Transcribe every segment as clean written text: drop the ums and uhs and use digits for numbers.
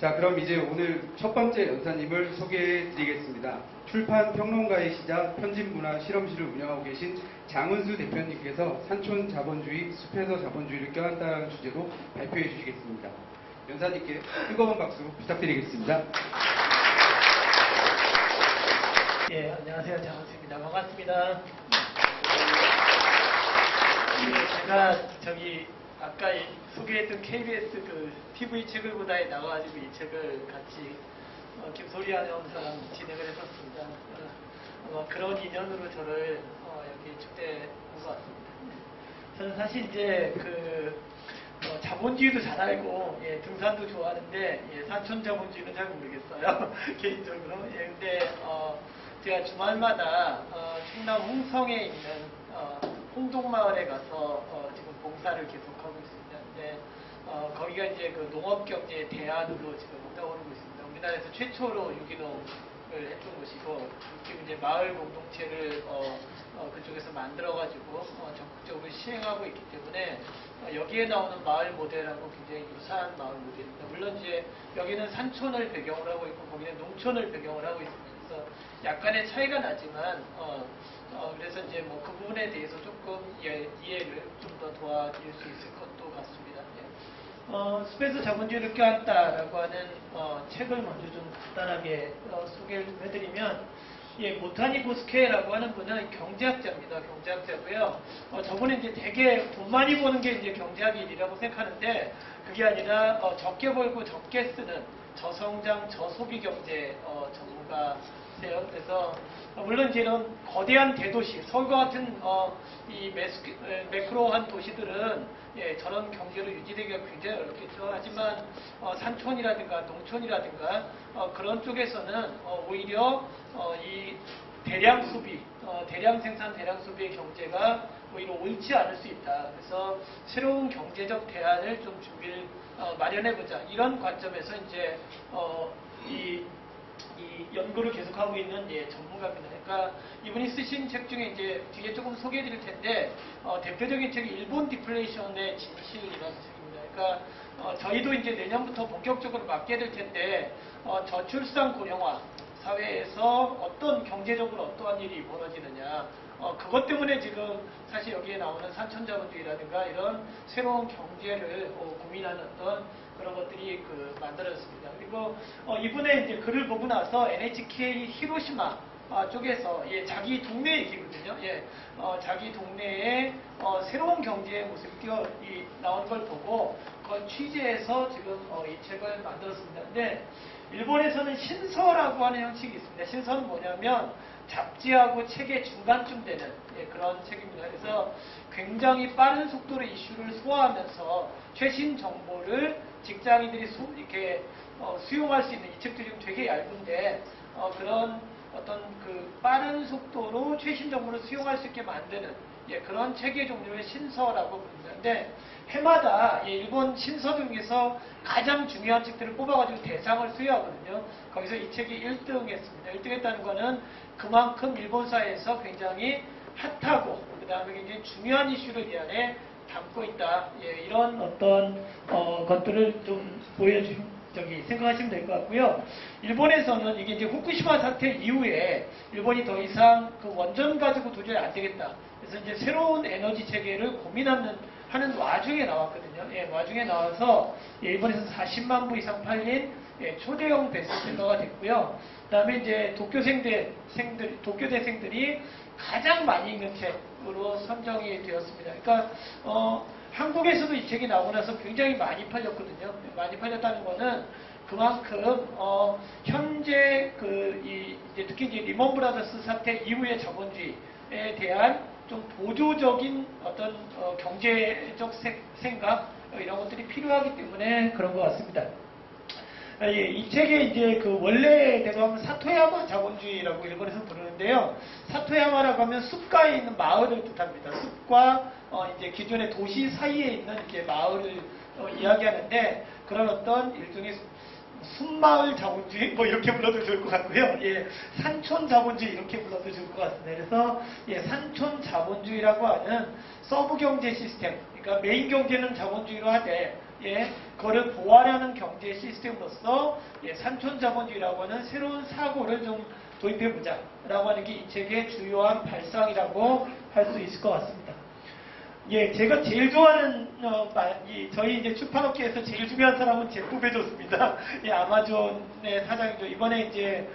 자, 그럼 이제 오늘 첫 번째 연사님을 소개해 드리겠습니다. 출판 평론가이시자 편집문화 실험실을 운영하고 계신 장은수 대표님께서 산촌 자본주의, 숲에서 자본주의를 껴안다라는 주제로 발표해 주시겠습니다. 연사님께 뜨거운 박수 부탁드리겠습니다. 예, 안녕하세요. 장은수입니다. 반갑습니다. 제가 아까 소개했던 KBS 그 TV 책을 보다에 나와가지고 이 책을 같이 김소리 아나운서랑 진행을 했었습니다. 그런 인연으로 저를 여기 축제에 온 것 같습니다. 저는 사실 이제 자본주의도 잘 알고 등산도 좋아하는데 산촌 자본주의는 잘 모르겠어요. 개인적으로. 근데 제가 주말마다 충남 홍성에 있는 홍동마을에 가서 지금 봉사를 계속하고 있습니다. 근데 거기가 이제 그 농업경제 대안으로 지금 떠오르고 있습니다. 우리나라에서 최초로 유기농을 했던 곳이고 지금 이제 마을 공동체를 그쪽에서 만들어가지고 적극적으로 시행하고 있기 때문에 여기에 나오는 마을 모델하고 굉장히 유사한 마을 모델입니다. 물론 이제 여기는 산촌을 배경으로 하고 있고 거기는 농촌을 배경으로 하고 있습니다. 그래서 약간의 차이가 나지만 그래서 이제 그 부분에 대해서 조금 이해를 좀 더 도와드릴 수 있을 것도 같습니다. 숲에서 자본주의를 껴안다라고 하는 책을 먼저 좀 간단하게 소개를 좀 해드리면 모타니 보스케라고 하는 분은 경제학자입니다. 경제학자고요. 저분은 이제 되게 돈 많이 버는 게 이제 경제학의 일이라고 생각하는데 그게 아니라 적게 벌고 적게 쓰는 저성장 저소비 경제 전문가세요. 그래서 물론 이제 이런 거대한 대도시, 서울과 같은 이 매크로한 도시들은 저런 경제로 유지되기가 굉장히 어렵겠죠. 하지만 산촌이라든가 농촌이라든가 그런 쪽에서는 오히려 이 대량 소비, 대량 생산, 대량 소비의 경제가 오히려 옳지 않을 수 있다. 그래서 새로운 경제적 대안을 좀 준비를 마련해보자. 이런 관점에서 이제 이 연구를 계속하고 있는 전문가입니다. 그러니까 이분이 쓰신 책 중에 이제 뒤에 조금 소개해드릴 텐데 대표적인 책이 일본 디플레이션의 진실이라는 책입니다. 그러니까 저희도 이제 내년부터 본격적으로 맡게 될 텐데 저출산 고령화 사회에서 어떤 경제적으로 어떠한 일이 벌어지느냐 그것 때문에 지금 사실 여기에 나오는 산촌자본주의라든가 이런 새로운 경제를 고민하는 어떤 그런 것들이 만들어졌습니다. 그리고 이분의 이제 글을 보고 나서 NHK 히로시마 쪽에서 자기 동네 얘기거든요. 자기 동네에 새로운 경제의 모습이 나온 걸 보고 그걸 취재해서 지금 이 책을 만들었습니다. 근데 일본에서는 신서라고 하는 형식이 있습니다. 신서는 뭐냐면 잡지하고 책의 중간쯤 되는 그런 책입니다. 그래서 굉장히 빠른 속도로 이슈를 소화하면서 최신 정보를 직장인들이 이렇게 수용할 수 있는 이 책들이 되게 얇은데 그런 어떤 빠른 속도로 최신 정보를 수용할 수 있게 만드는 그런 책의 종류를 신서라고 부릅니다. 근데 해마다 일본 신서 중에서 가장 중요한 책들을 뽑아가지고 대상을 수여하거든요. 거기서 이 책이 1등 했습니다. 1등 했다는 거는 그만큼 일본 사회에서 굉장히 핫하고 그 다음에 굉장히 중요한 이슈를 이 안에 담고 있다. 이런 어떤 것들을 좀 생각하시면 될 것 같고요. 일본에서는 이게 이제 후쿠시마 사태 이후에 일본이 더 이상 원전 가지고 도저히 안 되겠다. 그래서 이제 새로운 에너지 체계를 고민하는 와중에 나왔거든요. 와중에 나와서 일본에서 40만 부 이상 팔린 초대형 베스트셀러가 됐고요. 그다음에 이제 도쿄대생들이 가장 많이 읽는 책으로 선정이 되었습니다. 그러니까 한국에서도 이 책이 나오고 나서 굉장히 많이 팔렸거든요. 많이 팔렸다는 거는 그만큼 현재 특히 이제 리먼 브라더스 사태 이후의 자본주의에 대한 좀 보조적인 어떤 경제적 생각 이런 것들이 필요하기 때문에 그런 것 같습니다. 이 책의 이제 원래대로 하면 사토야마 자본주의라고 일본에서 부르는데요. 사토야마라고 하면 숲가에 있는 마을을 뜻합니다. 숲과 이제 기존의 도시 사이에 있는 이제 마을을 이야기하는데 그런 어떤 일종의 숲마을 자본주의 이렇게 불러도 좋을 것 같고요. 산촌 자본주의 이렇게 불러도 좋을 것 같습니다. 그래서 산촌 자본주의라고 하는 서브 경제 시스템, 그러니까 메인 경제는 자본주의로 하되 그거를 보완하는 경제 시스템으로서 산촌 자본주의라고 하는 새로운 사고를 좀 도입해보자라고 하는 게 이 책의 주요한 발상이라고 할 수 있을 것 같습니다. 제가 제일 좋아하는 저희 이제 출판업계에서 제일 중요한 사람은 제프 베조스입니다. 아마존의 사장이죠. 이번에 이제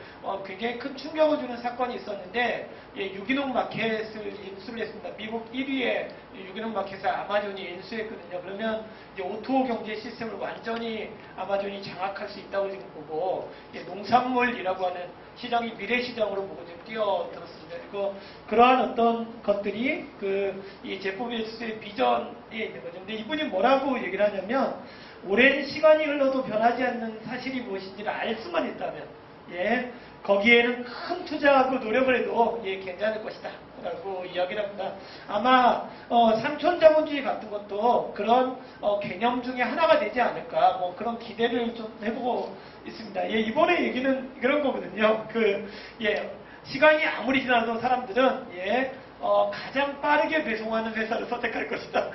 굉장히 큰 충격을 주는 사건이 있었는데 유기농 마켓을 인수를 했습니다. 미국 1위의 유기농 마켓을 아마존이 인수했거든요. 그러면 이제 오토 경제 시스템을 완전히 아마존이 장악할 수 있다고 지금 보고 농산물이라고 하는 시장이 미래 시장으로 보고 지금 뛰어들었습니다. 그러한 어떤 것들이 이 제프 베조스의 비전에 있는 거죠. 근데 이분이 뭐라고 얘기를 하냐면 오랜 시간이 흘러도 변하지 않는 사실이 무엇인지를 알 수만 있다면 거기에는 큰 투자하고 노력을 해도 괜찮을 것이다 라고 이야기를 합니다. 아마 산촌 자본주의 같은 것도 그런 개념 중에 하나가 되지 않을까 그런 기대를 좀 해보고 있습니다. 이번에 얘기는 그런 거거든요. 시간이 아무리 지나도 사람들은 가장 빠르게 배송하는 회사를 선택할 것이다.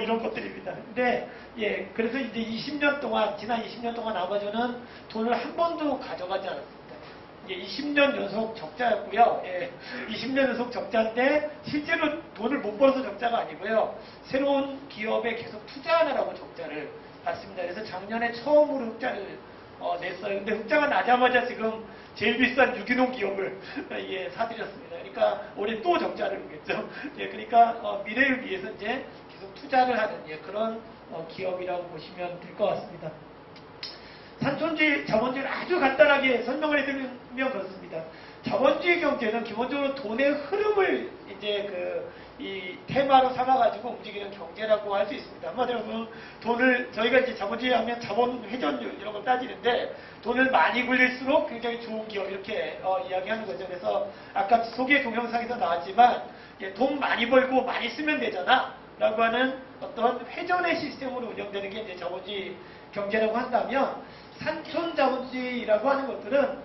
이런 것들입니다. 근데 그래서 이제 20년 동안 지난 20년 동안 아마존은 돈을 한 번도 가져가지 않았습니다. 20년 연속 적자였고요. 20년 연속 적자인데 실제로 돈을 못 벌어서 적자가 아니고요. 새로운 기업에 계속 투자하느라고 적자를 봤습니다. 그래서 작년에 처음으로 흑자를 냈어요. 근데 흑자가 나자마자 지금 제일 비싼 유기농 기업을 사들였습니다. 그러니까 올해 또 적자를 보겠죠. 그러니까 미래를 위해서 이제 계속 투자를 하는 그런 기업이라고 보시면 될 것 같습니다. 산촌주의, 자본주의를 아주 간단하게 설명을 해드리면 그렇습니다. 자본주의 경제는 기본적으로 돈의 흐름을 이제 이 테마로 삼아가지고 움직이는 경제라고 할 수 있습니다. 한마디로 돈을, 저희가 이제 자본주의 하면 자본 회전율 이런 걸 따지는데 돈을 많이 굴릴수록 굉장히 좋은 기업 이렇게 이야기하는 거죠. 그래서 아까 소개 동영상에서 나왔지만 돈 많이 벌고 많이 쓰면 되잖아 라고 하는 어떤 회전의 시스템으로 운영되는 게 이제 자본주의 경제라고 한다면 산촌 자본주의라고 하는 것들은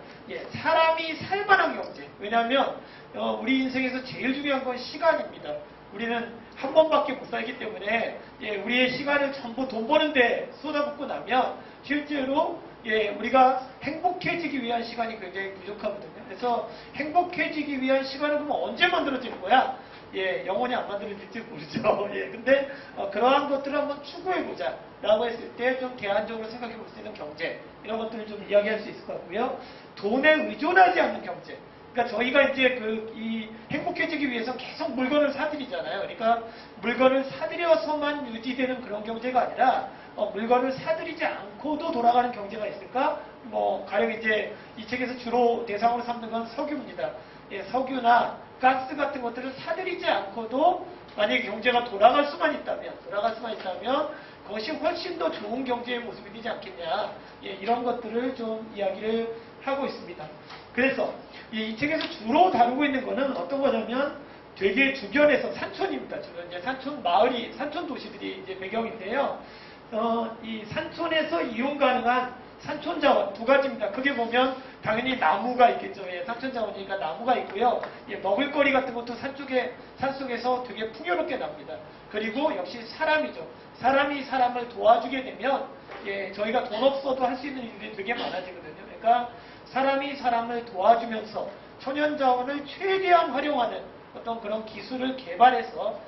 사람이 살만한 경제. 왜냐하면 우리 인생에서 제일 중요한 건 시간입니다. 우리는 한 번밖에 못 살기 때문에 우리의 시간을 전부 돈 버는데 쏟아붓고 나면 실제로 우리가 행복해지기 위한 시간이 굉장히 부족하거든요. 그래서 행복해지기 위한 시간은 그럼 언제 만들어지는 거야? 영원히 안 만들어질지 모르죠. 근데 그러한 것들을 한번 추구해보자 라고 했을 때 좀 대안적으로 생각해 볼 수 있는 경제 이런 것들을 좀 이야기할 수 있을 것 같고요. 돈에 의존하지 않는 경제. 그러니까 저희가 이제 이 행복해지기 위해서 계속 물건을 사들이잖아요. 그러니까 물건을 사들여서만 유지되는 그런 경제가 아니라 물건을 사들이지 않고도 돌아가는 경제가 있을까? 가령 이제 이 책에서 주로 대상으로 삼는 건 석유입니다. 석유나 가스 같은 것들을 사들이지 않고도 만약에 경제가 돌아갈 수만 있다면 그것이 훨씬 더 좋은 경제의 모습이 되지 않겠냐. 이런 것들을 좀 이야기를 하고 있습니다. 그래서 이 책에서 주로 다루고 있는 거는 어떤 거냐면 되게 주변에서 산촌입니다. 주변 이제 산촌 마을이 산촌 도시들이 이제 배경인데요. 이 산촌에서 이용 가능한 산촌 자원 두 가지입니다. 크게 보면 당연히 나무가 있겠죠. 산촌 자원이니까 나무가 있고요. 먹을거리 같은 것도 산속에서 되게 풍요롭게 납니다. 그리고 역시 사람이죠. 사람이 사람을 도와주게 되면 저희가 돈 없어도 할 수 있는 일들이 되게 많아지거든요. 그러니까 사람이 사람을 도와주면서 천연자원을 최대한 활용하는 어떤 그런 기술을 개발해서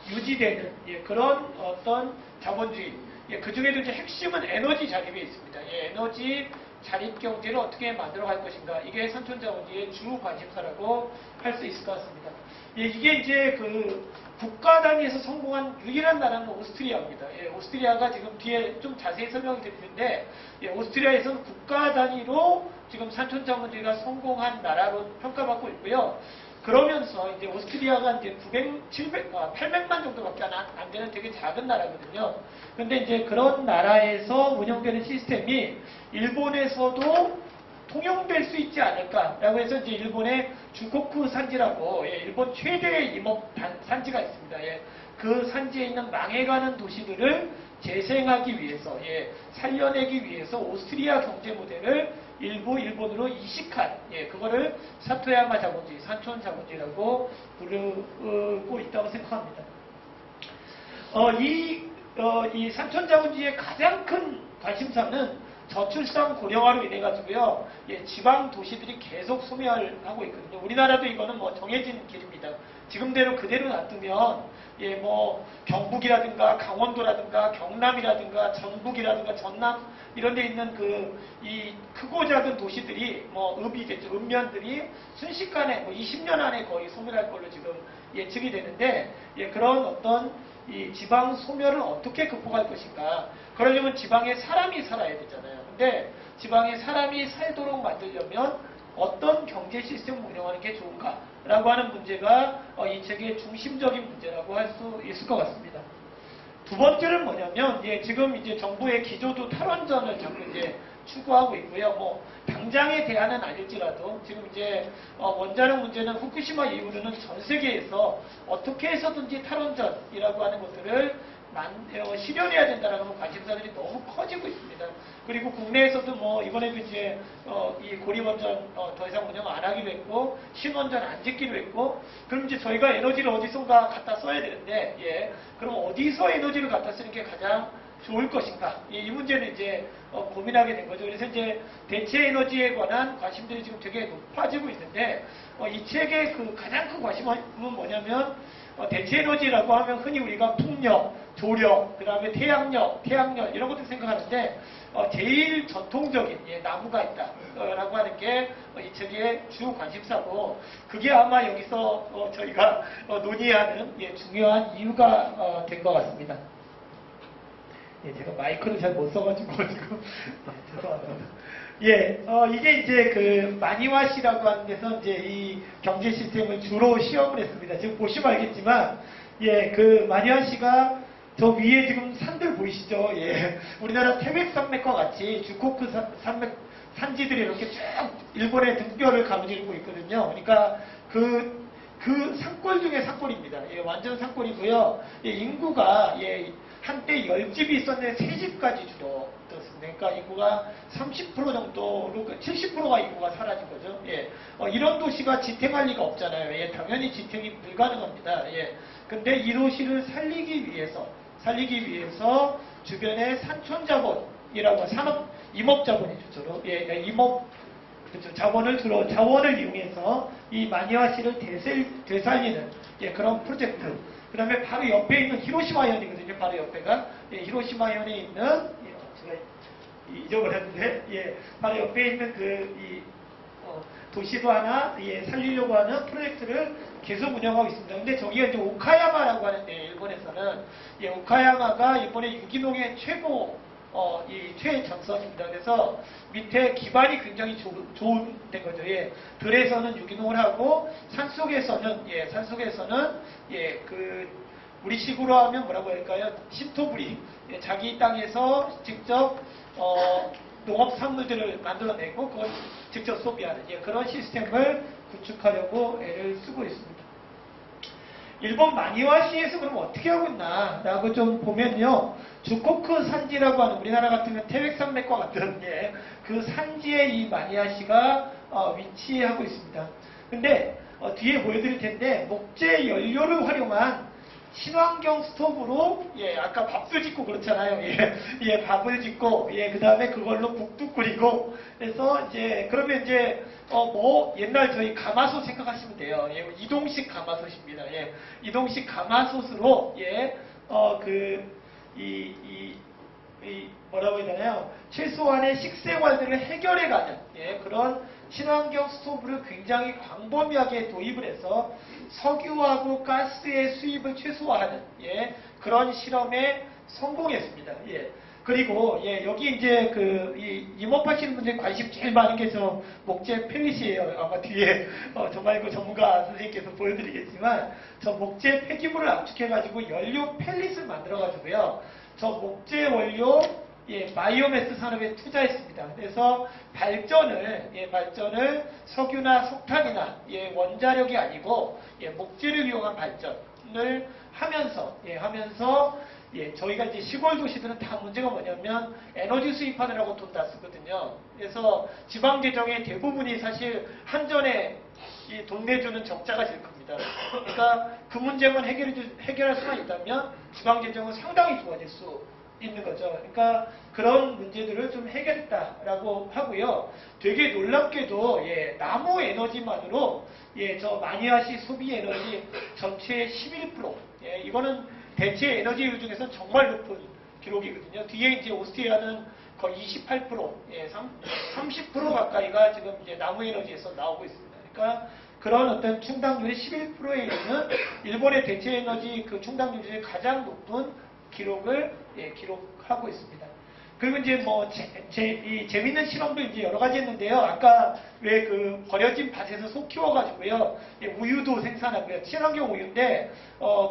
유지되는 그런 어떤 자본주의. 그 중에도 이제 핵심은 에너지 자립에 있습니다. 에너지 자립 경제를 어떻게 만들어갈 것인가. 이게 산촌자본주의의 주 관심사라고 할 수 있을 것 같습니다. 이게 이제 국가 단위에서 성공한 유일한 나라는 오스트리아입니다. 오스트리아가 지금 뒤에 좀 자세히 설명을 드리는데, 오스트리아에서는 국가 단위로 지금 산촌자본주의가 성공한 나라로 평가받고 있고요. 그러면서 이제 오스트리아가 이제 800만 정도밖에 안 되는 되게 작은 나라거든요. 근데 이제 그런 나라에서 운영되는 시스템이 일본에서도 통용될 수 있지 않을까라고 해서 이제 일본의 주코쿠 산지라고 일본 최대의 임업 산지가 있습니다. 그 산지에 있는 망해가는 도시들을 재생하기 위해서 살려내기 위해서 오스트리아 경제 모델을 일부 일본으로 이식한 그거를 사토야마 자본주의, 산촌 자본주의라고 부르고 있다고 생각합니다. 이 이 산촌자본주의의 가장 큰 관심사는 저출산 고령화로 인해 가지고요, 지방 도시들이 계속 소멸하고 있거든요. 우리나라도 이거는 뭐 정해진 길입니다. 지금대로 그대로 놔두면 뭐 경북이라든가 강원도라든가 경남이라든가 전북이라든가 전남 이런 데 있는 이 크고 작은 도시들이 뭐 읍이겠죠. 읍면들이 순식간에 뭐 20년 안에 거의 소멸할 걸로 지금 예측이 되는데, 그런 어떤 이 지방 소멸을 어떻게 극복할 것인가. 그러려면 지방에 사람이 살아야 되잖아요. 근데 지방에 사람이 살도록 만들려면 어떤 경제 시스템을 운영하는 게 좋은가라고 하는 문제가 이 책의 중심적인 문제라고 할 수 있을 것 같습니다. 두 번째는 뭐냐면, 지금 이제 정부의 기조도 탈원전을 자꾸 이제 추구하고 있고요. 뭐 당장의 대안은 아닐지라도 지금 이제 원자력 문제는 후쿠시마 이후로는 전 세계에서 어떻게 해서든지 탈원전이라고 하는 것들을 실현해야 된다는 관심사들이 너무 커지고 있습니다. 그리고 국내에서도 뭐 이번에도 이제 이 고리원전 더 이상 운영 안 하기로 했고, 신원전 안 짓기로 했고, 그럼 이제 저희가 에너지를 어디선가 갖다 써야 되는데, 그럼 어디서 에너지를 갖다 쓰는 게 가장 좋을 것인가? 이 문제는 이제 고민하게 된 거죠. 그래서 이제 대체 에너지에 관한 관심들이 지금 되게 높아지고 있는데, 이 책의 그 가장 큰 관심은 뭐냐면, 대체 에너지라고 하면 흔히 우리가 풍력, 조력, 그 다음에 태양력 이런 것들 생각하는데, 제일 전통적인 나무가 있다라고 하는 게 이 책의 주 관심사고, 그게 아마 여기서 저희가 논의하는 중요한 이유가 된 것 같습니다. 제가 마이크를 잘 못 써가지고 지금 죄송합니다. 이게 이제 그 마니와시라고 하는 데서 이제 이 경제 시스템을 주로 시험을 했습니다. 지금 보시면 알겠지만, 그 마니와시가 저 위에 지금 산들 보이시죠? 우리나라 태백산맥과 같이 주코크 산지들이 이렇게 쭉 일본의 등뼈를 가로지르고 있거든요. 그러니까 그 산골 중에 산골입니다. 완전 산골이고요. 인구가 한때 10집이 있었는데 3집까지 줄어들었습니다. 그러니까 인구가 30% 정도로, 70%가 인구가 사라진 거죠. 이런 도시가 지탱할 리가 없잖아요. 당연히 지탱이 불가능합니다. 근데 이 도시를 살리기 위해서 주변에 산촌자본이라고 임업자본이죠. 주로. 그렇죠. 자원을 이용해서 이 마니와시를 되살리는 그런 프로젝트. 그 다음에 바로 옆에 있는 히로시마현이거든요. 바로 옆에가. 히로시마현에 있는, 제가 잊어버렸는데, 바로 옆에 있는 도시도 하나, 살리려고 하는 프로젝트를 계속 운영하고 있습니다. 근데 저기가 이제 오카야마라고 하는데, 일본에서는, 오카야마가 일본의 유기농의 최전선입니다. 그래서 밑에 기반이 굉장히 좋은 된 거죠. 들에서는 유기농을 하고, 산속에서는 우리식으로 하면 뭐라고 할까요? 신토부리. 자기 땅에서 직접 농업산물들을 만들어내고 그걸 직접 소비하는 그런 시스템을 구축하려고 애를 쓰고 있습니다. 일본 마니와시에서 그럼 어떻게 하고 있나 라고 좀 보면요, 주코크 산지라고 하는, 우리나라 같으면 태백산맥과 같은 그 산지에 이 마니와시가 위치하고 있습니다. 근데 뒤에 보여드릴 텐데, 목재 연료를 활용한 친환경 스토브로 아까 밥도 짓고 그렇잖아요. 밥을 짓고 그 다음에 그걸로 국도 끓이고, 그래서 그러면 뭐 옛날 저희 가마솥 생각하시면 돼요. 이동식 가마솥입니다. 이동식 가마솥으로 뭐라고 해야 되나요? 최소한의 식생활들을 해결해가는 그런 친환경 스토브를 굉장히 광범위하게 도입을 해서 석유하고 가스의 수입을 최소화하는 그런 실험에 성공했습니다. 그리고 여기 이제 임업하시는 분들이 관심 제일 많은 게 저 목재 펠릿이에요. 아마 뒤에 정말 그 전문가 선생님께서 보여드리겠지만, 저 목재 폐기물을 압축해가지고 연료 펠릿을 만들어가지고요, 저 목재 원료 바이오매스 산업에 투자했습니다. 그래서 발전을 석유나 석탄이나 원자력이 아니고 목재를 이용한 발전을 하면서 예, 저희가 이제 시골 도시들은 다 문제가 뭐냐면 에너지 수입하느라고 돈 다 쓰거든요. 그래서 지방 재정의 대부분이 사실 한전에 이 돈 내주는 적자가 제일 큽니다. 그러니까 그 문제만 해결할 수만 있다면 지방 재정은 상당히 좋아질 수 있는 거죠. 그러니까 그런 문제들을 좀 해결했다라고 하고요. 되게 놀랍게도 예, 나무 에너지만으로 예, 저 마니아시 소비 에너지 전체의 11%. 예, 이거는 대체 에너지율 중에서 정말 높은 기록이거든요. 뒤에 이제 오스트리아는 거의 28%, 예, 30% 가까이가 지금 이제 나무 에너지에서 나오고 있습니다. 그러니까 그런 어떤 충당률이 11%에 이르는 일본의 대체 에너지 그 충당률 중에 가장 높은 기록을 예, 기록하고 있습니다. 그리고 이제 뭐 이 재밌는 실험도 이제 여러 가지 했는데요. 아까 왜 그 버려진 밭에서 소 키워가지고요, 예, 우유도 생산하고요. 친환경 우유인데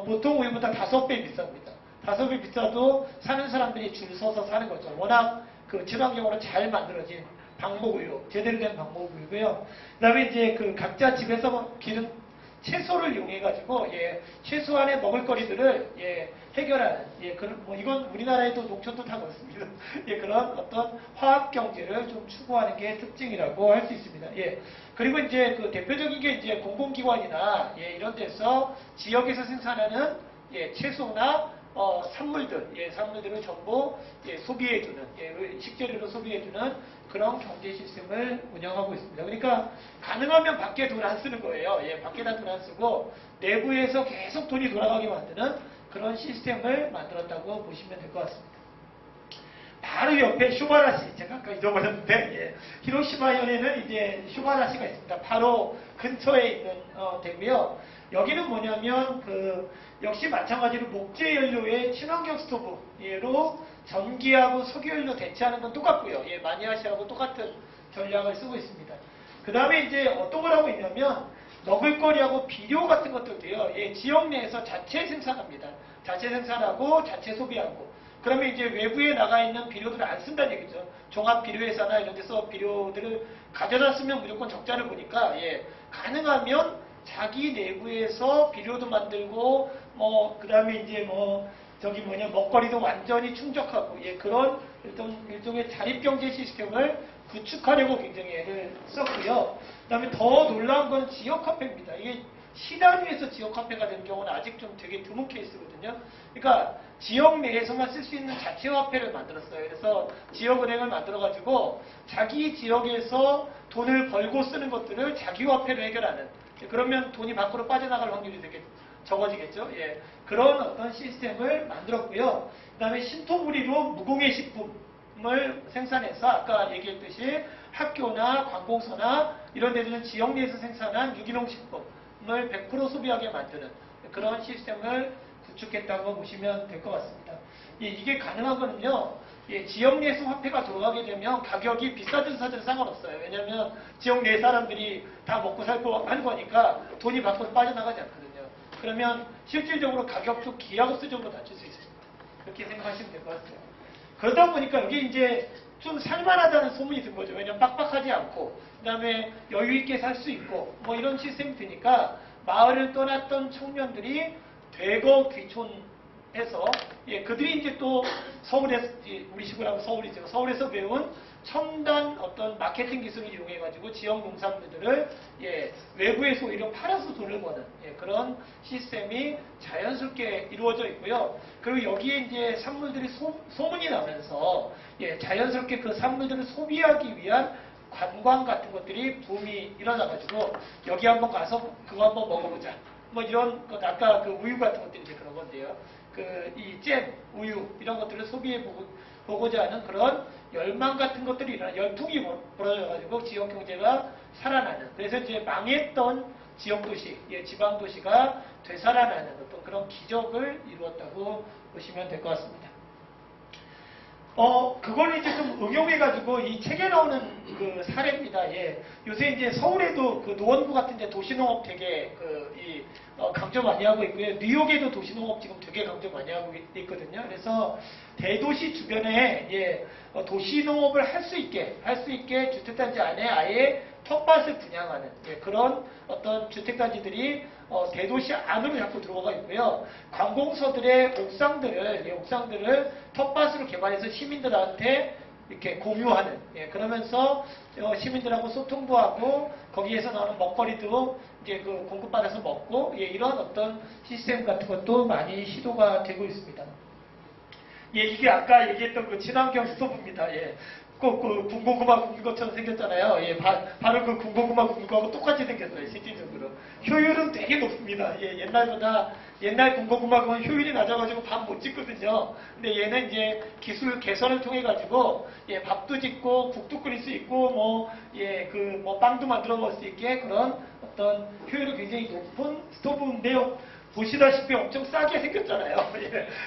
보통 우유보다 5배 비쌉니다. 5배 비싸도 사는 사람들이 줄 서서 사는 거죠. 워낙 그 친환경으로 잘 만들어진 방목우유, 제대로 된 방목우유고요. 그다음에 이제 그 각자 집에서 기른 채소를 이용해가지고 예, 최소한의 먹을거리들을 예, 해결하는 예, 그런 뭐 이건 우리나라에도 농촌도 다 그렇습니다. 예, 그런 어떤 화학 경제를 좀 추구하는 게 특징이라고 할 수 있습니다. 예, 그리고 이제 그 대표적인 게 이제 공공기관이나 예, 이런 데서 지역에서 생산하는 예, 채소나 산물들, 예, 산물들을 전부 예, 소비해주는, 예, 식재료로 소비해주는 그런 경제 시스템을 운영하고 있습니다. 그러니까 가능하면 밖에 돈 안 쓰는 거예요. 예, 밖에다 돈 안 쓰고 내부에서 계속 돈이 돌아가게 만드는 그런 시스템을 만들었다고 보시면 될 것 같습니다. 바로 옆에 쇼바라시, 제가 아까 잊어버렸는데, 예, 히로시마현에는 이제 쇼바라시가 있습니다. 바로 근처에 있는 데고요. 여기는 뭐냐면 역시 마찬가지로 목재 연료의 친환경 스토브로 전기하고 석유연료 대체하는 건 똑같고요. 예, 마니아시하고 똑같은 전략을 쓰고 있습니다. 그 다음에 이제 어떤 걸 하고 있냐면 먹을거리하고 비료 같은 것들도요. 예, 지역 내에서 자체 생산합니다. 자체 생산하고 자체 소비하고. 그러면 이제 외부에 나가 있는 비료들을 안 쓴다는 얘기죠. 종합 비료회사나 이런 데서 비료들을 가져다 쓰면 무조건 적자를 보니까 예, 가능하면 자기 내부에서 비료도 만들고 그 다음에 이제 먹거리도 완전히 충족하고 예, 그런 일종의 자립경제 시스템을 구축하려고 굉장히 애를 썼고요. 그 다음에 더 놀라운 건 지역화폐입니다. 이게 시 단위에서 지역화폐가 되는 경우는 아직 좀 되게 드문 케이스거든요. 그러니까 지역 내에서만 쓸 수 있는 자체화폐를 만들었어요. 그래서 지역은행을 만들어가지고 자기 지역에서 돈을 벌고 쓰는 것들을 자기화폐로 해결하는, 그러면 돈이 밖으로 빠져나갈 확률이 되게 적어지겠죠. 예, 그런 어떤 시스템을 만들었고요. 그 다음에 신토부리로 무공해 식품을 생산해서 아까 얘기했듯이 학교나 관공서나 이런 데들은 지역 내에서 생산한 유기농 식품을 100% 소비하게 만드는 그런 시스템을 구축했다고 보시면 될 것 같습니다. 예, 이게 가능한 거는요. 예, 지역 내에서 화폐가 돌아가게 되면 가격이 비싸든 싸든 상관없어요. 왜냐하면 지역 내 사람들이 다 먹고 살고 하는 거니까 돈이 밖으로 빠져나가지 않거든요. 그러면 실질적으로 가격도 기하급수적으로 낮출 수 있습니다. 그렇게 생각하시면 될 것 같아요. 그러다 보니까 여기 이제 좀 살만하다는 소문이 든 거죠. 왜냐하면 빡빡하지 않고 그 다음에 여유 있게 살 수 있고 뭐 이런 시스템이 되니까 마을을 떠났던 청년들이 대거 귀촌해서 예, 그들이 이제 또 서울에서 우리 시골하고 서울이죠. 서울에서 배운 첨단 어떤 마케팅 기술을 이용해가지고 지역 농산물들을 예, 외부에서 오히려 팔아서 돈을 버는 예, 그런 시스템이 자연스럽게 이루어져 있고요. 그리고 여기에 이제 산물들이 소문이 나면서 예, 자연스럽게 그 산물들을 소비하기 위한 관광 같은 것들이 붐이 일어나가지고 여기 한번 가서 그거 한번 먹어보자. 뭐 이런 것, 아까 그 우유 같은 것들이 이제 그런 건데요. 이 잼, 우유 이런 것들을 소비해 보고자 하는 그런 열망 같은 것들이 일어나 열풍이 벌어져가지고 지역 경제가 살아나는. 그래서 이제 망했던 지역 도시, 예, 지방 도시가 되살아나는 어떤 그런 기적을 이루었다고 보시면 될 것 같습니다. 그걸 이제 좀 응용해가지고 이 책에 나오는 그 사례입니다. 예. 요새 이제 서울에도 그 노원구 같은 데 도시농업 되게 강조 많이 하고 있고요. 뉴욕에도 도시농업 지금 되게 강조 많이 하고 있거든요. 그래서 대도시 주변에 예, 도시농업을 할 수 있게 주택단지 안에 아예 텃밭을 분양하는 그런 어떤 주택단지들이 대도시 안으로 자꾸 들어가 있고요. 관공서들의 옥상들을 텃밭으로 개발해서 시민들한테 이렇게 공유하는 그러면서 시민들하고 소통도 하고 거기에서 나오는 먹거리도 이제 그 공급받아서 먹고 이런 어떤 시스템 같은 것도 많이 시도가 되고 있습니다. 이게 아까 얘기했던 그 친환경 스토브입니다. 꼭 그 군고구마 굽는 것처럼 생겼잖아요. 바로 그 군고구마 굽는 거하고 똑같이 생겼어요. 실질적으로. 효율은 되게 높습니다. 옛날 군고구마 구면 효율이 낮아가지고 밥 못 짓거든요. 근데 얘는 이제 기술 개선을 통해가지고, 밥도 짓고, 국도 끓일 수 있고, 빵도 만들어 먹을 수 있게 그런 어떤 효율이 굉장히 높은 스토브인데요. 보시다시피 엄청 싸게 생겼잖아요.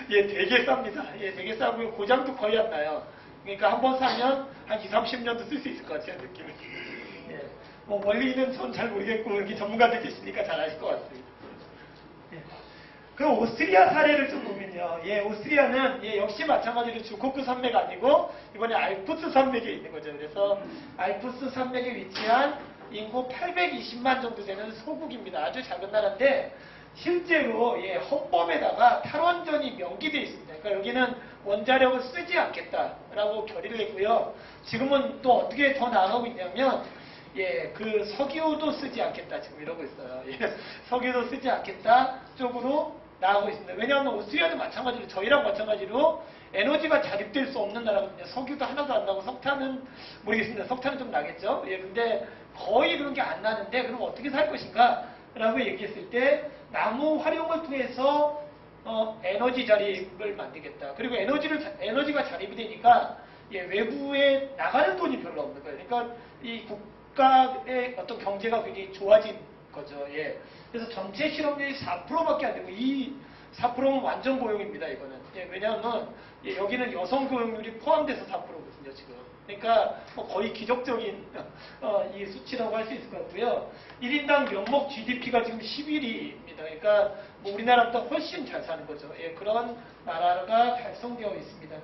되게 쌉니다. 되게 싸고요. 고장도 거의 안 나요. 그러니까 한 번 사면 한 20, 30년도 쓸 수 있을 것 같아요, 느낌이. 원리는 전 잘 모르겠고, 여기 전문가들 계시니까 잘 아실 것 같습니다. 그럼 오스트리아 사례를 좀 보면요. 오스트리아는 역시 마찬가지로 주코크 산맥 아니고, 이번에 알프스 산맥에 있는 거죠. 그래서 알프스 산맥에 위치한 인구 820만 정도 되는 소국입니다. 아주 작은 나라인데, 실제로 헌법에다가 탈원전이 명기되어 있습니다. 그러니까 여기는 원자력을 쓰지 않겠다라고 결의를 했고요. 지금은 또 어떻게 더 나아가고 있냐면 그 석유도 쓰지 않겠다 지금 이러고 있어요. 석유도 쓰지 않겠다 쪽으로 나아가고 있습니다. 왜냐하면 오스트리아도 마찬가지로 저희랑 마찬가지로 에너지가 자립될 수 없는 나라거든요. 석유도 하나도 안 나고 석탄은 모르겠습니다. 석탄은 좀 나겠죠. 근데 거의 그런 게 안 나는데 그럼 어떻게 살 것인가? 라고 얘기했을 때 나무 활용을 통해서 에너지 자립을 만들겠다. 그리고 에너지가 자립이 되니까 외부에 나가는 돈이 별로 없는 거예요. 그러니까 이 국가의 어떤 경제가 굉장히 좋아진 거죠. 그래서 전체 실업률이 4%밖에 안 되고 이 4%는 완전 고용입니다. 이거는. 왜냐하면 여기는 여성 고용률이 포함돼서 4%거든요. 지금. 그러니까 거의 기적적인 이 수치라고 할 수 있을 것 같고요. 1인당 명목 GDP가 지금 11위입니다. 그러니까 우리나라보다 훨씬 잘 사는 거죠. 그런 나라가 달성되어 있습니다.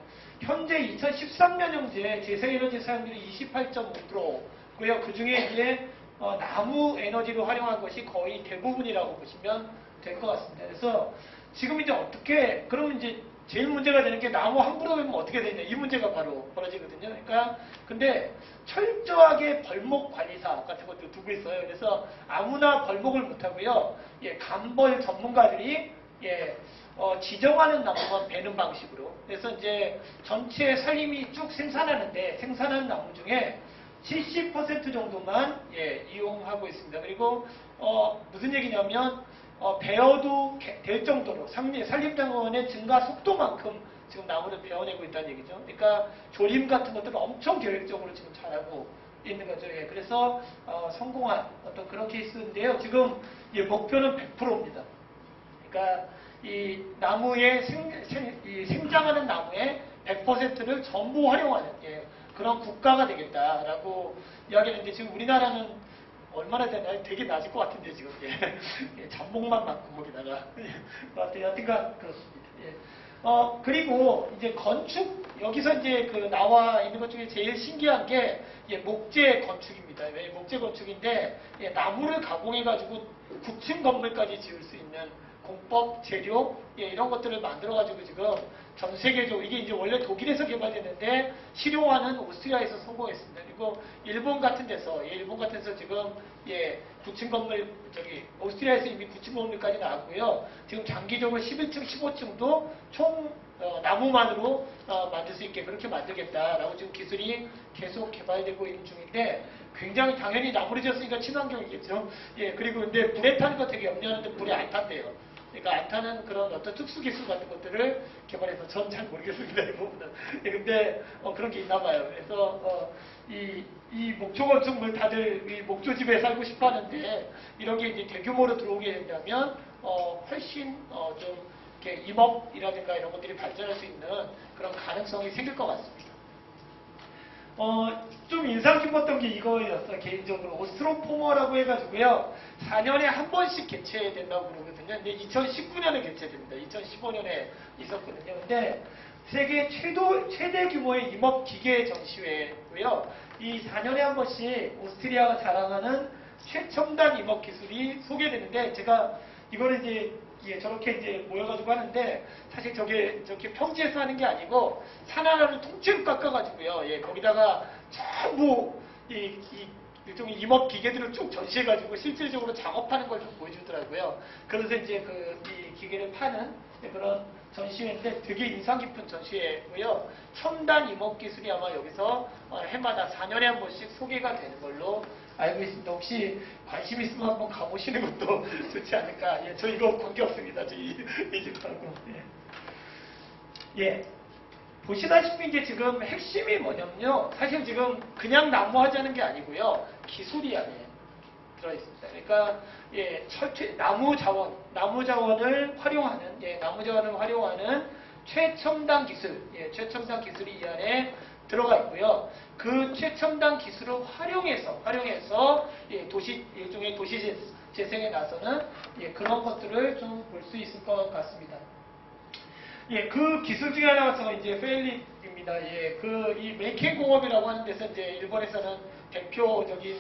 현재 2013년 현재 재생에너지 사용률이 28.5%고요. 그 중에 이제 나무 에너지를 활용한 것이 거의 대부분이라고 보시면 될 것 같습니다. 그래서 지금 이제 어떻게 그러면 이제 제일 문제가 되는 게 나무 함부로 되면 어떻게 되냐 이 문제가 바로 벌어지거든요. 그러니까 근데 철저하게 벌목 관리사 같은 것도 두고 있어요. 그래서 아무나 벌목을 못하고요. 감벌 전문가들이 지정하는 나무만 베는 방식으로. 그래서 이제 전체 살림이 쭉 생산하는데 생산한 나무 중에 70% 정도만 이용하고 있습니다. 그리고 무슨 얘기냐면 베어도 될 정도로 산림자원의 증가 속도만큼 지금 나무를 베어내고 있다는 얘기죠. 그러니까 조림 같은 것들을 엄청 계획적으로 지금 잘하고 있는 거죠. 그래서 성공한 어떤 그런 케이스인데요. 지금 목표는 100%입니다. 그러니까 이 나무의 생장하는 나무의 100%를 전부 활용하는 그런 국가가 되겠다라고 이야기하는데 지금 우리나라는 얼마나 되나요? 되게 낮을 것 같은데 지금 잠복만 많고 거기다가 여튼간 그렇습니다. 그리고 이제 건축 여기서 이제 그 나와 있는 것 중에 제일 신기한 게 목재 건축입니다. 목재 건축인데 나무를 가공해 가지고 9층 건물까지 지을 수 있는 공법 재료 이런 것들을 만들어 가지고 지금 전 세계적으로 이게 이제 원래 독일에서 개발됐는데 실용화는 오스트리아에서 성공했습니다. 그리고 일본 같은 데서 지금 9층 건물 오스트리아에서 이미 9층 건물까지 나왔고요. 지금 장기적으로 11층, 15층도 총 나무만으로 만들 수 있게 그렇게 만들겠다라고 지금 기술이 계속 개발되고 있는 중인데 굉장히 당연히 나무를 지었으니까 친환경이겠죠. 그리고 근데 불에 타는 거 되게 염려하는데 불에 안 탄대요. 그러니까 안 타는 그런 어떤 특수 기술 같은 것들을 개발해서 전 잘 모르겠습니다. 이 부분은. 근데 그런 게 있나 봐요. 그래서 이 목조 건축물 다들 이 목조집에 살고 싶어 하는데 이런 게 이제 대규모로 들어오게 된다면 훨씬 좀 이렇게 임업이라든가 이런 것들이 발전할 수 있는 그런 가능성이 생길 것 같습니다. 좀 인상 깊었던 게 이거였어요. 개인적으로 오스트로포머라고 해가지고요. 4년에 한 번씩 개최된다고 그러거든요. 근데 2019년에 개최됩니다. 2015년에 있었거든요. 근데 세계 최대 규모의 임업 기계 전시회고요. 이 4년에 한 번씩 오스트리아가 자랑하는 최첨단 임업 기술이 소개되는데 제가 이거를 이제 저렇게 이제 모여가지고 하는데 사실 저게 평지에서 하는 게 아니고 산 하나를 통째로 깎아가지고요. 거기다가 전부 일종의 임업 기계들을 쭉 전시해가지고 실질적으로 작업하는 걸 좀 보여주더라고요. 그래서 이제 이 기계를 파는 그런 전시회인데 되게 인상 깊은 전시회고요. 첨단 임업 기술이 아마 여기서 해마다 4년에 한 번씩 소개가 되는 걸로 알고 있습니다. 혹시 관심 있으면 한번 가보시는 것도 좋지 않을까. 저 이거 관계없습니다. 이 집하고. 보시다시피 이제 지금 핵심이 뭐냐면요. 사실 지금 그냥 나무 하자는 게 아니고요. 기술이 안에 들어있습니다. 그러니까 나무 자원을 활용하는 최첨단 기술, 최첨단 기술이 이 안에 들어가 있고요. 그 최첨단 기술을 활용해서 일종의 도시 재생에 나서는 그런 것들을 좀 볼 수 있을 것 같습니다. 그 기술 중에 하나가 이제 페일립입니다. 이 메이켄 공업이라고 하는 데서 이제 일본에서는 대표적인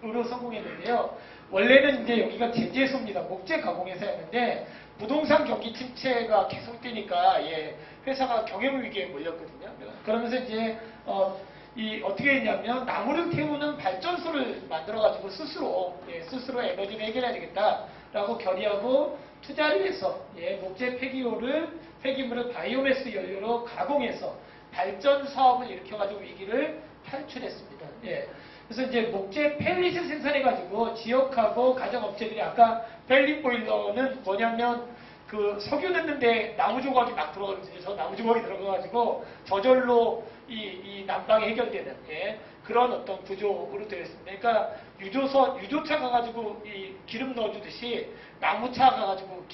의료 성공했는데요. 원래는 이제 여기가 제재소입니다. 목재 가공회사였는데 부동산 경기 침체가 계속되니까 회사가 경영 위기에 몰렸거든요. 그러면서 이제 어떻게 했냐면 나무를 태우는 발전소를 만들어가지고 스스로 에너지를 해결해야 되겠다라고 결의하고 투자를 해서 목재 폐기물을 바이오매스 연료로 가공해서 발전 사업을 일으켜가지고 위기를 탈출했습니다. 그래서 이제 목재 펠릿을 생산해가지고 지역하고 가정업체들이 아까 펠릿 보일러는 뭐냐면 그 석유 넣는데 나무 조각이 막 들어가거든요. 저 나무 조각이 들어가가지고 저절로 이 난방이 해결되는 그런 어떤 구조로 되어 있습니다. 그러니까 유조차 가가지고 이 기름 넣어주듯이 나무차 가가지고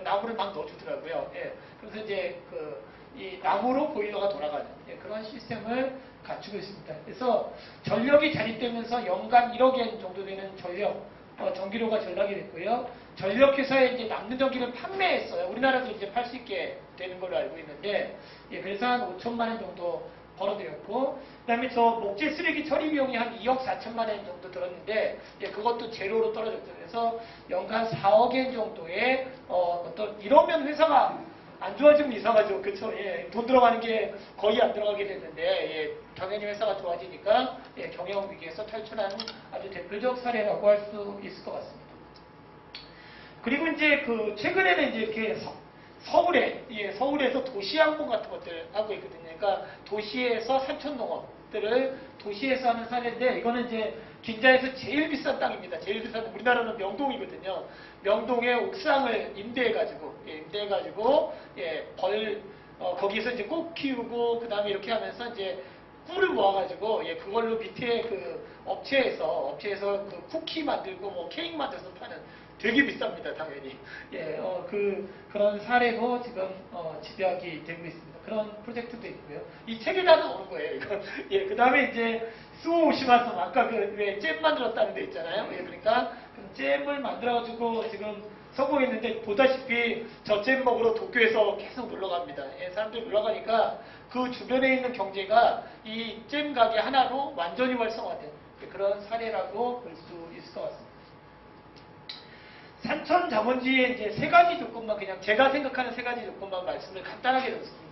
나무를 막 넣어주더라고요. 그래서 이제 이 나무로 보일러가 돌아가는 그런 시스템을 갖추고 있습니다. 그래서 전력이 자립되면서 연간 1억 엔 정도 되는 전기료가 전락이 됐고요. 전력회사에 이제 남는 전기를 판매했어요. 우리나라도 이제 팔 수 있게 되는 걸로 알고 있는데, 그래서 한 5천만 원 정도 벌어들였고, 그 다음에 저 목재 쓰레기 처리 비용이 한 2억 4천만 원 정도 들었는데, 그것도 제로로 떨어졌죠. 그래서 연간 4억 엔 정도의 이러면 회사가 안 좋아지면 이상하죠. 그쵸? 돈 들어가는 게 거의 안 들어가게 됐는데, 당연히 회사가 좋아지니까, 경영 위기에서 탈출한 아주 대표적 사례라고 할 수 있을 것 같습니다. 그리고 이제 최근에는 이제 이렇게 서울에서 도시항공 같은 것들 하고 있거든요. 그러니까 도시에서 산촌농업들을 도시에서 하는 사례인데, 이거는 이제 긴자에서 제일 비싼 땅입니다. 제일 비싼, 우리나라는 명동이거든요. 명동에 옥상을 임대해가지고, 거기서 이제 꽃 키우고, 그 다음에 이렇게 하면서 이제 꿀을 모아가지고, 그걸로 밑에 업체에서 쿠키 만들고, 뭐 케이크 만들어서 파는 되게 비쌉니다, 당연히. 그런 사례도 지금 집약이 되고 있습니다. 그런 프로젝트도 있고요. 이 책에 다 나오는 거예요, 이거. 그 다음에 이제 스오 오시마섬, 아까 잼 만들었다는 데 있잖아요. 그러니까 잼을 만들어가지고 지금 성공했는데, 보다시피 저 잼 먹으러 도쿄에서 계속 놀러 갑니다. 사람들이 놀러 가니까 그 주변에 있는 경제가 이 잼 가게 하나로 완전히 활성화된 그런 사례라고 볼 수 있을 것 같습니다. 산천 자본주의의 이제 세 가지 조건만, 그냥 제가 생각하는 세 가지 조건만 말씀을 간단하게 드렸습니다.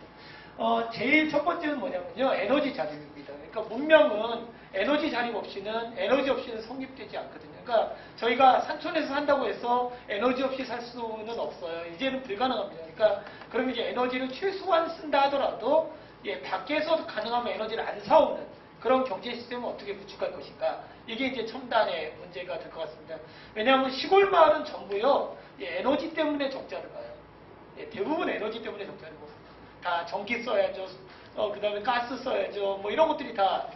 제일 첫 번째는 뭐냐면요, 에너지 자립입니다. 그러니까 문명은 에너지 자립 없이는 성립되지 않거든요. 그러니까 저희가 산촌에서 산다고 해서 에너지 없이 살 수는 없어요. 이제는 불가능합니다. 그러니까 그럼 이제 에너지를 최소한 쓴다 하더라도 밖에서 가능하면 에너지를 안 사오는 그런 경제 시스템을 어떻게 구축할 것인가. 이게 이제 첨단의 문제가 될 것 같습니다. 왜냐하면 시골 마을은 전부요, 에너지 때문에 적자를 봐요. 대부분 에너지 때문에 적자를 보고, 다 전기 써야죠, 그 다음에 가스 써야죠, 뭐 이런 것들이 다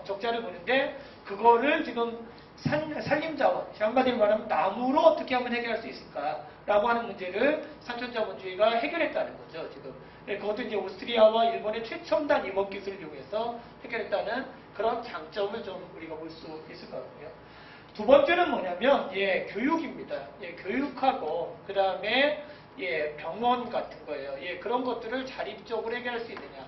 적자를 보는데, 그거를 지금 산림자원, 한마디로 말하면 나무로 어떻게 하면 해결할 수 있을까라고 하는 문제를 산촌자본주의가 해결했다는 거죠, 지금. 그것도 이제 오스트리아와 일본의 최첨단 임업 기술을 이용해서 해결했다는 그런 장점을 좀 우리가 볼 수 있을 것 같고요. 두 번째는 뭐냐면, 교육입니다. 교육하고, 그 다음에, 병원 같은 거예요. 그런 것들을 자립적으로 해결할 수 있느냐.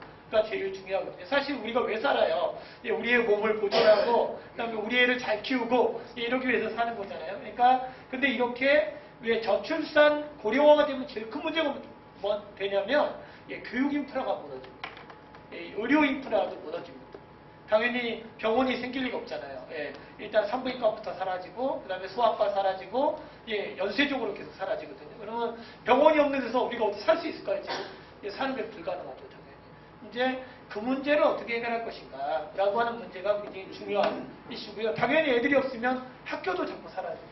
제일 중요하거든요. 사실 우리가 왜 살아요? 예, 우리의 몸을 보존하고 그다음에 우리 애를 잘 키우고 예, 이러기 위해서 사는 거잖아요. 그러니까 근데 이렇게 왜 저출산 고령화가 되면 제일 큰 문제가 뭐 되냐면 예, 교육 인프라가 무너집니다. 예, 의료 인프라도 무너집니다. 당연히 병원이 생길 리가 없잖아요. 예, 일단 산부인과부터 사라지고, 그 다음에 소아과 사라지고, 예, 연쇄적으로 계속 사라지거든요. 그러면 병원이 없는 데서 우리가 어떻게 살 수 있을까요, 지금? 예, 사는 게 불가능하죠, 당연히. 이제 그 문제를 어떻게 해결할 것인가, 라고 하는 문제가 굉장히 중요한 이슈고요. 당연히 애들이 없으면 학교도 자꾸 사라집니다.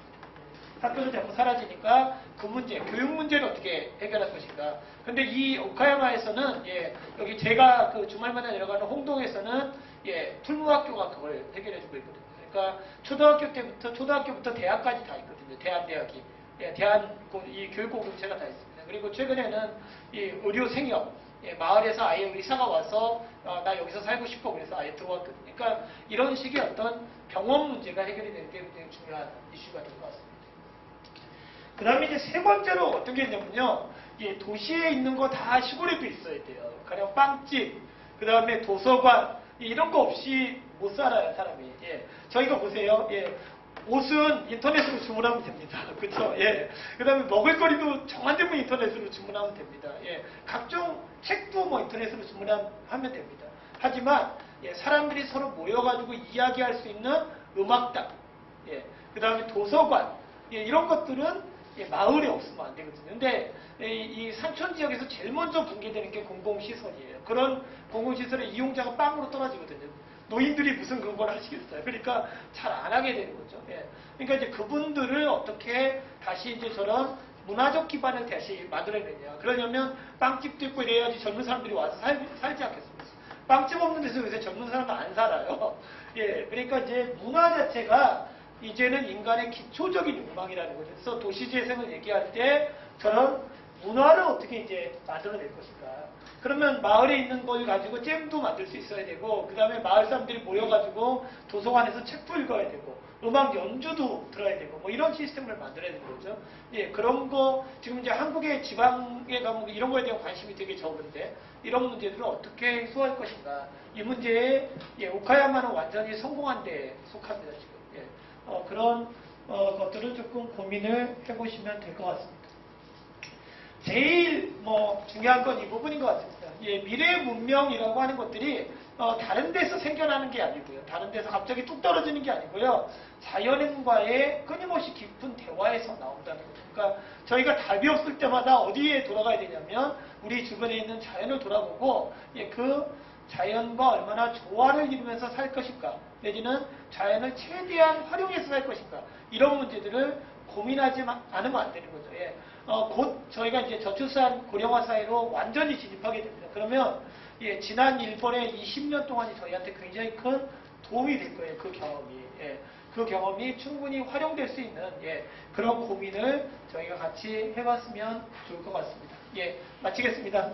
학교도 자꾸 사라지니까 그 문제, 교육 문제를 어떻게 해결할 것인가. 근데 이 오카야마에서는, 예, 여기 제가 그 주말마다 내려가는 홍동에서는, 예, 풀무학교가 그걸 해결해주고 있거든요. 그러니까 초등학교부터 대학까지 다 있거든요. 대한대학이. 예, 이 교육공동체가 다 있습니다. 그리고 최근에는 이 의료생협, 예, 마을에서 아예 의사가 와서, 나 여기서 살고 싶어. 그래서 아예 들어왔거든요. 그러니까 이런 식의 어떤 병원 문제가 해결이 되는 게 굉장히 중요한 이슈가 될 것 같습니다. 그 다음에 이제 세 번째로 어떤 게 있냐면요. 예, 도시에 있는 거 다 시골에도 있어야 돼요. 가령 빵집, 그 다음에 도서관, 예, 이런 거 없이 못 살아요, 사람이. 예, 저희가 보세요. 예, 옷은 인터넷으로 주문하면 됩니다. 그쵸? 예. 그 다음에 먹을거리도 정한 데면 인터넷으로 주문하면 됩니다. 예, 각종 책도 뭐 인터넷으로 주문하면 됩니다. 하지만, 예, 사람들이 서로 모여가지고 이야기할 수 있는 음악당, 예, 그 다음에 도서관, 예, 이런 것들은 예, 마을에 없으면 안 되거든요. 근데 이 산촌 지역에서 제일 먼저 붕괴되는 게 공공시설이에요. 그런 공공시설의 이용자가 빵으로 떨어지거든요. 노인들이 무슨 그걸 하시겠어요. 그러니까 잘 안 하게 되는 거죠. 예. 그러니까 이제 그분들을 어떻게 다시 이제 저런 문화적 기반을 다시 만들어내냐. 그러려면 빵집도 있고 이래야지 젊은 사람들이 와서 살지 않겠습니까? 빵집 없는 데서 요새 젊은 사람은 안 살아요. 예. 그러니까 이제 문화 자체가 이제는 인간의 기초적인 욕망이라는 거죠. 그래서 도시재생을 얘기할 때 저런 문화를 어떻게 이제 만들어낼 것인가. 그러면 마을에 있는 걸 가지고 잼도 만들 수 있어야 되고, 그 다음에 마을 사람들이 모여가지고 도서관에서 책도 읽어야 되고, 음악 연주도 들어야 되고, 뭐 이런 시스템을 만들어야 되는 거죠. 예, 그런 거, 지금 이제 한국의 지방에 가면 이런 거에 대한 관심이 되게 적은데, 이런 문제들을 어떻게 해소할 것인가. 이 문제에, 예, 오카야마는 완전히 성공한 데 속합니다, 지금. 예. 그런 것들을 조금 고민을 해보시면 될 것 같습니다. 제일 중요한 건 이 부분인 것 같습니다. 예, 미래 문명이라고 하는 것들이 다른 데서 생겨나는 게 아니고요. 다른 데서 갑자기 뚝 떨어지는 게 아니고요. 자연과의 끊임없이 깊은 대화에서 나온다는 거죠. 그러니까 저희가 답이 없을 때마다 어디에 돌아가야 되냐면 우리 주변에 있는 자연을 돌아보고 예, 그 자연과 얼마나 조화를 이루면서 살 것인가, 내지는 자연을 최대한 활용해서 살 것인가, 이런 문제들을 고민하지 않으면 안 되는 거죠. 예. 곧 저희가 이제 저출산 고령화 사회로 완전히 진입하게 됩니다. 그러면 예, 지난 일본의 20년 동안이 저희한테 굉장히 큰 도움이 될 거예요. 그 경험이. 예. 그 경험이 충분히 활용될 수 있는 예, 그런 고민을 저희가 같이 해봤으면 좋을 것 같습니다. 예, 마치겠습니다.